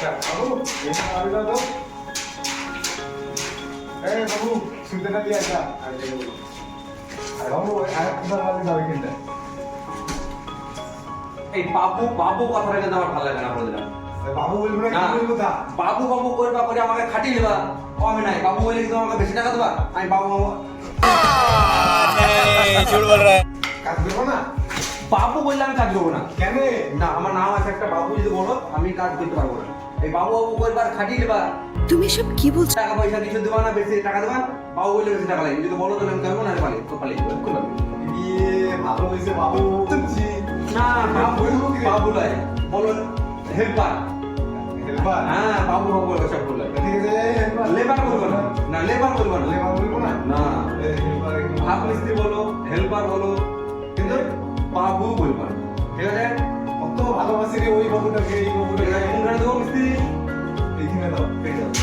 বাবু এটা আরে দাও। এই বাবু শুনতে না দিয়ে আসা। আর বাবু আর কোথাও মালি যাবে কিনতে। এই বাবু বাবু কথাটা কিন্তু আমার ভালো লাগে না বলে দিলাম। বাবু বলবো না কি বলবো তা? বাবু বাবু করবা করে আমাকে খাটিয়ে নেবা কমে নাই বাবু বলে কিন্তু আমাকে বেশি টাকা দেবা আমি বাবু বাবু झूठ बोल रहा है। কাজ করবো না? বাবু বললে আমি কাজ করবো না কেন? না আমার নাম আছে একটা বাবু যদি বলো আমি কাজ করতে পারবো না এই বাবু বাবু করবার খাটিয়ে নেবা তুমি সব কি বলছো? টাকা পয়সা কিছু দেবা না বেশি টাকা দেবা বাবু বললে বেশি টাকা লাগে যদি বলো তাহলে আমি করবো না পালি তো পালি করবো ইয়ে ভালো হয়েছে বাবু বলছি। না বাবু বাবু লয় বলো হেল্পার হেল্পার। হ্যাঁ বাবু বাবু সব বললো ঠিক আছে হেল্পার। লেবার বলবো না না লেবার বলবো না লেবার বলবো না? না হেল্পার একদম ভাব মিস্ত্রি বলো হেল্পার বলো কিন্তু বাবু বলবো না ঠিক আছে কত ভালোবাসি রে ওই বাবুটাকে এই বাবুটাকে। কোনখানে দেবো মিস্ত্রি এইখানে দাও। ঠিক আছে